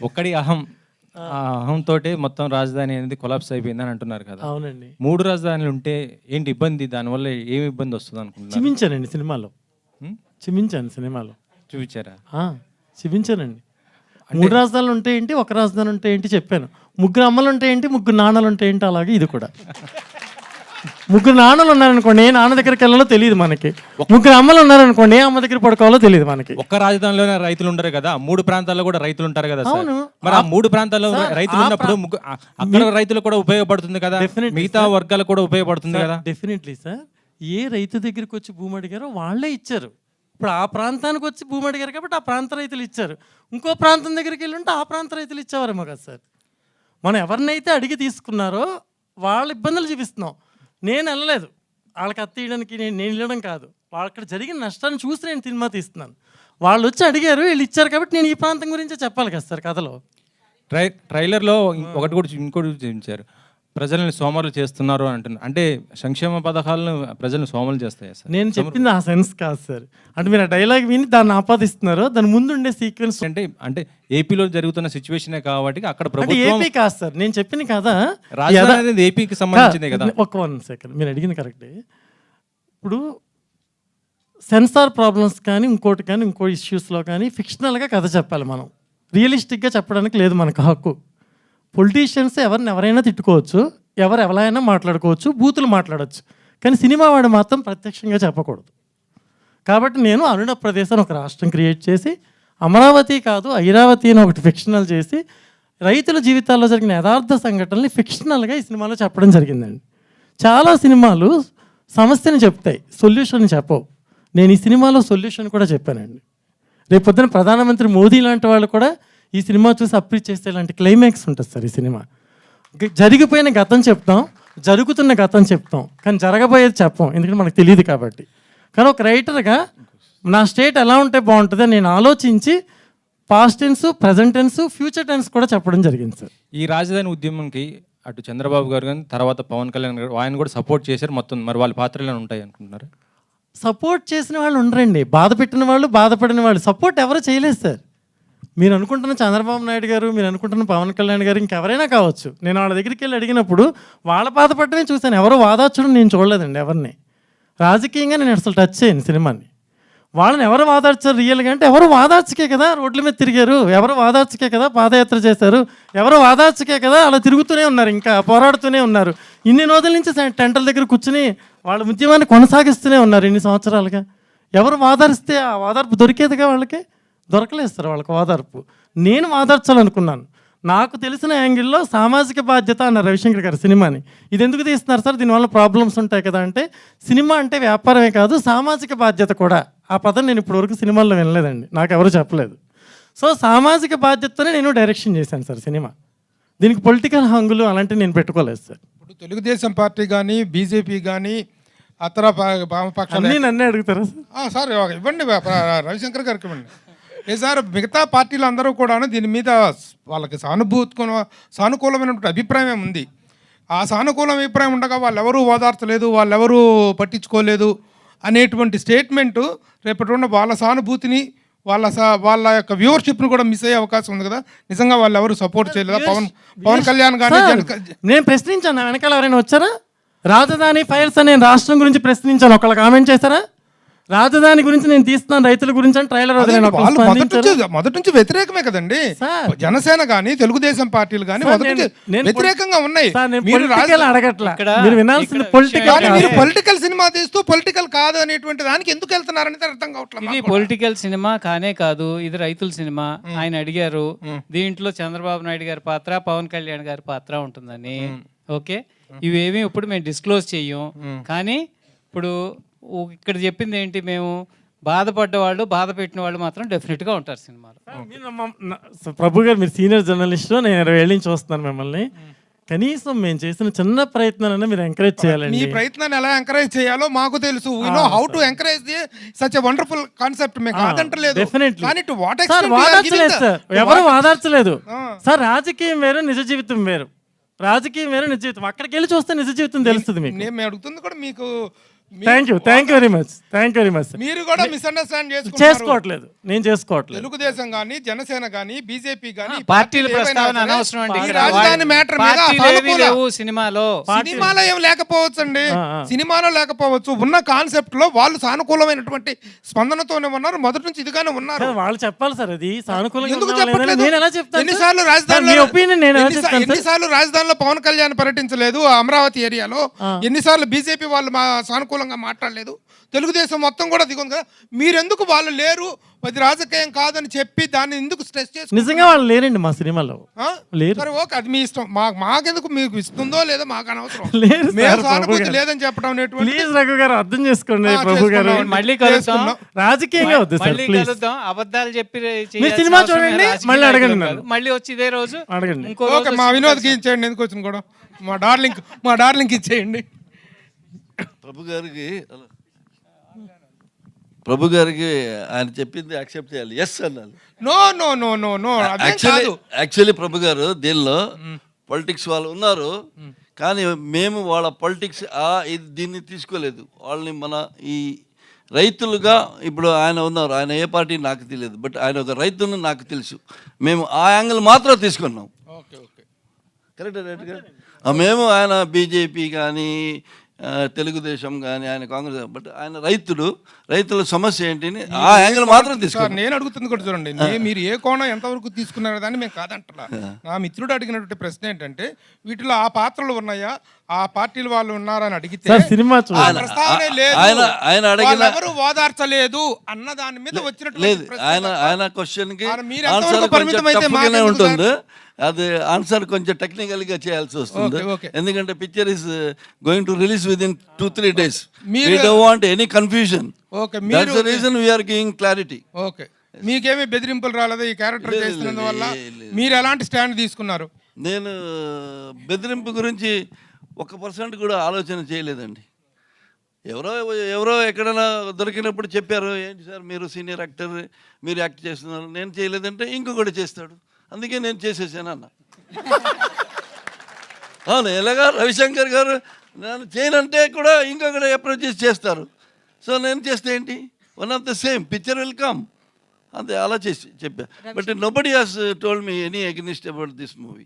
ఒక్కడి అహంతో మొత్తం రాజధాని అనేది కొలాప్స్ అయిపోయిందని అంటున్నారు కదా. అవునండి. 3 రాజధానులు ఉంటే ఏంటి ఇబ్బంది? దానివల్ల ఏమి ఇబ్బంది వస్తుంది అనుకుంటున్నారు? చూపించానండి సినిమాలో, చూపించాను సినిమాలో. చూపించారా? చూపించానండి. 3 రాజధానులు ఉంటే ఏంటి, ఒక రాజధాని ఉంటే ఏంటి చెప్పాను. 3 అమ్మలు ఉంటే ఏంటి, 3 నాన్నలు ఉంటే ఏంటి, అలాగే ఇది కూడా. 3 నాన్నలు ఉన్నారనుకోండి, ఏ నాన్న దగ్గరికి వెళ్ళాలో తెలియదు మనకి. 3 అమ్మలు ఉన్నారనుకోండి, ఏ అమ్మ దగ్గర పడుకోవాలో తెలియదు మనకి. ఒక్క రాజధానిలోనే రైతులు ఉంటారు కదా, 3 ప్రాంతాల్లో కూడా రైతులు ఉంటారు కదా సార్. అవును. మరి ఆ 3 ప్రాంతాల్లో రైతులు ఉన్నప్పుడు అక్కడ రైతులు కూడా ఉపయోగపడుతుంది కదా, మిగతా వర్గాలకు కూడా ఉపయోగపడుతుంది కదా. Definitely sir. ఏ రైతు దగ్గరికి వచ్చి భూమి అడిగారో వాళ్ళే ఇచ్చారు. ఇప్పుడు ఆ ప్రాంతానికి వచ్చి భూమి అడిగారు కాబట్టి ఆ ప్రాంత రైతులు ఇచ్చారు. ఇంకో ప్రాంతం దగ్గరికి వెళ్ళి ఉంటే ఆ ప్రాంత రైతులు ఇచ్చేవారేమో కదా సార్. మనం ఎవరినైతే అడిగి తీసుకున్నారో వాళ్ళ ఇబ్బందులు చూపిస్తున్నాం. నేను వెళ్ళలేదు వాళ్ళకి అత్తేయడానికి, నేను వెళ్ళడం కాదు. అక్కడ జరిగిన నష్టాన్ని చూసి నేను సినిమా తీస్తున్నాను. వాళ్ళు వచ్చి అడిగారు, వీళ్ళు ఇచ్చారు కాబట్టి నేను ఈ ప్రాంతం గురించే చెప్పాలి కదా సార్ కథలో. ట్రైలర్లో ఇంకోటి చూపించారు, ప్రజల్ని సోమరులు చేస్తున్నారు అని అంటున్నారు. అంటే సంక్షేమ పథకాలను ప్రజల్ని సోమరులు చేస్తాయి సార్. నేను చెప్పింది ఆ సెన్స్ కాదు సార్. అంటే మీరు ఆ డైలాగ్ విని దాన్ని ఆపాదిస్తున్నారు. దాని ముందు ఉండే సీక్వెన్స్ అంటే ఏపీలో జరుగుతున్న సిచ్యువేషనే కాబట్టి అక్కడ ప్రభుత్వం ఏపీ కాదు సార్. నేను చెప్పింది కదా, రాజధాని అనేది ఏపీకి సంబంధించిందే కదా. ఒక 1 సెకండ్, మీరు అడిగింది కరెక్టే. ఇప్పుడు సెన్సార్ ప్రాబ్లమ్స్ కానీ ఇంకోటి కానీ ఇంకో ఇష్యూస్లో కానీ ఫిక్షనల్గా కథ చెప్పాలి మనం. రియలిస్టిక్గా చెప్పడానికి లేదు మనకు హక్కు. పొలిటీషియన్స్ ఎవరైనా తిట్టుకోవచ్చు, ఎవరైనా మాట్లాడుకోవచ్చు, బూతులు మాట్లాడవచ్చు, కానీ సినిమా వాడు మాత్రం ప్రత్యక్షంగా చెప్పకూడదు. కాబట్టి నేను అరుణ ప్రదేశ్ అని ఒక రాష్ట్రం క్రియేట్ చేసి, అమరావతి కాదు ఐరావతి అని ఒకటి ఫిక్షనల్ చేసి, రైతుల జీవితాల్లో జరిగిన యథార్థ సంఘటనల్ని ఫిక్షనల్గా ఈ సినిమాలో చెప్పడం జరిగిందండి. చాలా సినిమాలు సమస్యని చెప్తాయి, సొల్యూషన్ చెప్పవు. నేను ఈ సినిమాలో సొల్యూషన్ కూడా చెప్పానండి. రేపు పొద్దున ప్రధానమంత్రి మోదీ లాంటి వాళ్ళు కూడా ఈ సినిమా చూసి అప్రీచ్ చేస్తే ఇలాంటి క్లైమాక్స్ ఉంటుంది సార్. ఈ సినిమా జరిగిపోయిన గతం చెప్తాం, జరుగుతున్న గతం చెప్తాం, కానీ జరగబోయేది చెప్పాం, ఎందుకంటే మనకు తెలియదు కాబట్టి. కానీ ఒక రైటర్గా నా స్టేట్ ఎలా ఉంటే బాగుంటుందో నేను ఆలోచించి past tense, present tense, future tense కూడా చెప్పడం జరిగింది సార్. ఈ రాజధాని ఉద్యమంకి అటు చంద్రబాబు గారు కానీ తర్వాత పవన్ కళ్యాణ్ గారు ఆయన కూడా సపోర్ట్ చేశారు. మొత్తం మరి వాళ్ళ పాత్రలు ఉంటాయి అనుకుంటున్నారు? సపోర్ట్ చేసిన వాళ్ళు ఉండరండి, బాధ పెట్టిన వాళ్ళు, బాధపడిన వాళ్ళు. సపోర్ట్ ఎవరు చేయలేదు సార్. మీరు అనుకుంటున్న చంద్రబాబు నాయుడు గారు, మీరు అనుకుంటున్న పవన్ కళ్యాణ్ గారు, ఇంకెవరైనా కావచ్చు. నేను వాళ్ళ దగ్గరికి వెళ్ళి అడిగినప్పుడు వాళ్ళ బాధపడమే చూశాను, ఎవరు వాదార్చడం నేను చూడలేదండి ఎవరిని. రాజకీయంగా నేను అసలు టచ్ చేయను సినిమాని. వాళ్ళని ఎవరు వాదార్చారు రియల్గా అంటే, ఎవరు వాదార్చకే కదా రోడ్ల మీద తిరిగారు, ఎవరు వాదార్చకే కదా పాదయాత్ర చేశారు, ఎవరు వాదార్చకే కదా అలా తిరుగుతూనే ఉన్నారు, ఇంకా పోరాడుతూనే ఉన్నారు. ఇన్ని రోజుల నుంచి టెంటల దగ్గర కూర్చుని వాళ్ళ ఉద్యమాన్ని కొనసాగిస్తూనే ఉన్నారు ఇన్ని సంవత్సరాలుగా. ఎవరు వాదారిస్తే ఆ వాదార్పు దొరికేదిగా వాళ్ళకి? దొరకలేదు సార్ వాళ్ళకి వాదార్పు. నేను వాదార్చాలనుకున్నాను. నాకు తెలిసిన యాంగిల్లో సామాజిక బాధ్యత అన్న రవిశంకర్ గారు సినిమాని. ఇది ఎందుకు తీస్తున్నారు సార్, దీనివల్ల ప్రాబ్లమ్స్ ఉంటాయి కదా అంటే, సినిమా అంటే వ్యాపారమే కాదు సామాజిక బాధ్యత కూడా. ఆ పదం నేను ఇప్పటివరకు సినిమాల్లో వినలేదండి, నాకు ఎవరు చెప్పలేదు. సో సామాజిక బాధ్యతతోనే నేను డైరెక్షన్ చేశాను సార్ సినిమా. దీనికి పొలిటికల్ హంగులు అలాంటివి నేను పెట్టుకోలేదు సార్. ఇప్పుడు తెలుగుదేశం పార్టీ కానీ, బీజేపీ కానీ, అతర వామపక్షాలు నన్నే అడుగుతారా సార్? ఇవ్వండి, రవిశంకర్ గారికి ఇవ్వండి. సార్ మిగతా పార్టీలు అందరూ కూడా దీని మీద వాళ్ళకి సానుకూలమైనటువంటి అభిప్రాయం ఉంది. ఆ సానుకూల అభిప్రాయం ఉండగా వాళ్ళెవరూ ఓదార్చలేదు, వాళ్ళెవరూ పట్టించుకోలేదు అనేటువంటి స్టేట్మెంటు రేపటి ఉన్న వాళ్ళ సానుభూతిని, వాళ్ళ యొక్క వ్యూవర్షిప్ను కూడా మిస్ అయ్యే అవకాశం ఉంది కదా. నిజంగా వాళ్ళు ఎవరు సపోర్ట్ చేయలేదా? పవన్ కళ్యాణ్ కానీ నేను ప్రశ్నించాను, వెనకాల ఎవరైనా వచ్చారా? రాజధాని ఫైల్స్ అనే రాష్ట్రం గురించి ప్రశ్నించాను, ఒకళ్ళు కామెంట్ చేశారా? రాజధాని గురించి నేను తీస్తున్నాను రైతుల గురించి అని ట్రైలర్ మొదటి నుంచి వ్యతిరేకమే కదండి. జనసేన కానీ తెలుగుదేశం పార్టీలు కానీ వ్యతిరేకంగా ఉన్నాయి. పొలిటికల్ సినిమా తీస్తూ పొలిటికల్ కాదు అనేటువంటి దానికి ఎందుకు వెళ్తున్నారనేది అర్థం కావట్లేదు. ఇది పొలిటికల్ సినిమా కానే కాదు, ఇది రైతుల సినిమా. ఆయన అడిగారు దీంట్లో చంద్రబాబు నాయుడు గారి పాత్ర, పవన్ కళ్యాణ్ గారి పాత్ర ఉంటుందని. ఓకే, ఇవేమీ ఇప్పుడు మేము డిస్క్లోజ్ చెయ్యం. కానీ ఇప్పుడు ఇక్కడ చెప్పింది ఏంటి, మేము బాధపడ్డ వాళ్ళు, బాధ పెట్టిన వాళ్ళు మాత్రం డెఫినెట్గా ఉంటారు సినిమాలో. ప్రభు గారు మీరు సీనియర్ జర్నలిస్ట్, నేను 20 ఏళ్ళ నుంచి చూస్తున్నాను మిమ్మల్ని. కనీసం మేము చేసిన చిన్న ప్రయత్నాలన్నా మీరు ఎంకరేజ్ చేయాలండి. ఈ ప్రయత్నాన్ని ఎలా ఎంకరేజ్ చేయాలో మాకు తెలుసు. We know how to encourage such a wonderful concept. మేము కాదంటలేదు, కానీ టు వాట్ ఎక్స్టెంట్ వాదార్చలేదు సార్, ఎవరు వాదార్చలేదు సార్. రాజకీయం వేరు, నిజ జీవితం వేరు. రాజకీయం వేరు, నిజ జీవితం. అక్కడికి వెళ్ళి చూస్తే నిజ జీవితం తెలుస్తుంది మీకు. నేను అడుగుతుంది కూడా మీకు థ్యాంక్ యూ వెరీ మచ్ మీరు కూడా మిస్అండర్స్టాండ్ చేసుకుంటున్నారు. చేసుకోవట్లేదు, నేను చేసుకోవట్లేదు. తెలుగుదేశం గానీ, జనసేన గానీ, బీజేపీ గానీ, పార్టీల ప్రస్తావన అనవసరం అండి. ఈ రాజధాని మ్యాటర్ మీద పార్టీలు ఏమీ సానుకూల- లేవు సినిమాలో. సినిమాలో ఏం లేకపోవచ్చు అండి, సినిమాలో లేకపోవచ్చు. ఉన్న కాన్సెప్ట్ లో వాళ్ళు సానుకూలమైనటువంటి స్పందనతోనే ఉన్నారు, మొదటి నుంచి ఇదిగానే ఉన్నారు. కదా, వాళ్ళు చెప్పాలి సార్, అది సానుకూలంగా ఎందుకు ఉందా లేదా అని చెప్పట్లేదు? నేను ఎలా చెప్తాను? ఎన్నిసార్లు సార్, రాజధానిలో మీ ఒపీనియన్ నేను ఎలా చెప్తాను సార్? ఎన్నిసార్లు రాజధానిలో పవన్ కళ్యాణ్ పర్యటించలేదు, ఆ అమరావతి ఏరియాలో ఎన్నిసార్లు బీజేపీ వాళ్ళు సానుకూలంగా మాట్లాడలేదు, తెలుగుదేశం మొత్తం కూడా దిగుంది కదా. మీరెందుకు వాళ్ళు లేరు, అది రాజకీయం కాదని చెప్పి దాన్ని ఎందుకు స్ట్రెస్ చేసి నిజంగా వాళ్ళు లేరండి మా సినిమాలో, లేరు. సరే ఓకే, అది మీ ఇష్టం. మాకెందుకు, మీకు ఇస్తుందో లేదో మాకు అనవసరం. లేరు సార్, మేము ప్రభు సానుభూతి గారు. లేదని చెప్పడం అనేటువంటి ప్లీజ్ రఘు గారు అర్థం చేసుకోండి, ఆ, ప్రభు గారు. చేసుకున్నాం. మళ్ళీ కలుద్దాం, చేసుకున్నాం. రాజకీయంగా వద్దు సార్, మళ్ళీ ప్లీజ్. కలుద్దాం. అబద్ధాలు చెప్పి మీరు చేయాల్సిన సినిమా అవసరం చూడండి, లేదు. రాజకీయ మళ్ళీ అడగండి నాయకులు నన్ను. కాదు. మళ్ళీ వచ్చి ఇదే రోజు అడగండి. ఇంకో ఓకే, రోజు మా వచ్చి వినోద్కి ఇచ్చేయండి, ఎందుకు వచ్చింది కూడా, మా డార్లింగ్ ఇచ్చేయండి. ప్రభు గారికి ఆయన చెప్పింది యాక్సెప్ట్ చేయాలి, ఎస్ అన్నాను. No no no no no అదేం కాదు. యాక్చువల్లీ ప్రభు గారు దీనిలో పొలిటిక్స్ వాళ్ళు ఉన్నారు, కానీ మేము వాళ్ళ పొలిటిక్స్ దీన్ని తీసుకోలేదు. వాళ్ళని మన ఈ రైతులుగా ఇప్పుడు ఆయన ఉన్నారు, ఆయన ఏ పార్టీ నాకు తెలియదు, బట్ ఆయన ఒక రైతును నాకు తెలుసు. మేము ఆ యాంగిల్ మాత్రం తీసుకున్నాం. Okay okay, correct. మేము ఆయన బీజేపీ కానీ తెలుగుదేశం కానీ ఆయన కాంగ్రెస్, బట్ ఆయన రైతుల సమస్య ఏంటిని ఆ యాంగిల్ మాత్రం సార్ తీసుకున్నాం. నేను అడుగుతుంది కూడా చూడండి, మీరు ఏ కోణం ఎంతవరకు తీసుకున్నారో దాన్ని మేము కాదంటున్నా. నా మిత్రుడు అడిగినటువంటి ప్రశ్న ఏంటంటే, వీటిలో ఆ పాత్రలు ఉన్నాయా, ఆ పార్టీల వాళ్ళు ఉన్నారని అడిగితే సార్, సినిమా ఆ చూడండి. ప్రస్తావనే లేదు, ఆయన అడిగిన ఎవరు ఓదార్చలేదు అన్న దాని మీద వచ్చినటువంటి లేదు, ప్రశ్న. ఆయన క్వశ్చన్కి మీరు ఎంతవరకు ఆన్సర్ కొంచెం పరిమితం అయితే టఫ్గానే మాకెందుకు ఉంటుంది. అది ఆన్సర్ కొంచెం టెక్నికల్గా చేయాల్సి వస్తుంది, ఓకే, ఓకే. ఎందుకంటే picture is going to release with in 2-3 days. మీరు- We don't want any confusion. Okay, That's the reason we are giving clarity. Okay, మీకేమీ బెదిరింపులు రాలేదా ఈ క్యారెక్టర్ లేదు, చేస్తున్నందువల్ల? లేదు. మీరు ఎలాంటి స్టాండ్ తీసుకున్నారు? నేను బెదిరింపు గురించి 1% కూడా ఆలోచన చేయలేదండి. ఎవరో ఎక్కడైనా దొరికినప్పుడు చెప్పారు, ఏంటి సార్ మీరు సీనియర్ యాక్టర్, మీరు యాక్ట్ చేస్తున్నారు, నేను చేయలేదంటే ఇంకొకటి చేస్తాడు, అందుకే నేను చేసేసాను అన్న. అవును, ఎలాగా రవిశంకర్ గారు నేను చేయనంటే కూడా ఇంకొకటి అప్రోచ్ చేసి చేస్తారు, సో నేను చేస్తే ఏంటి, one of the same picture will come, అంతే అలా చేసి చెప్పా. But nobody has told me any against about this movie.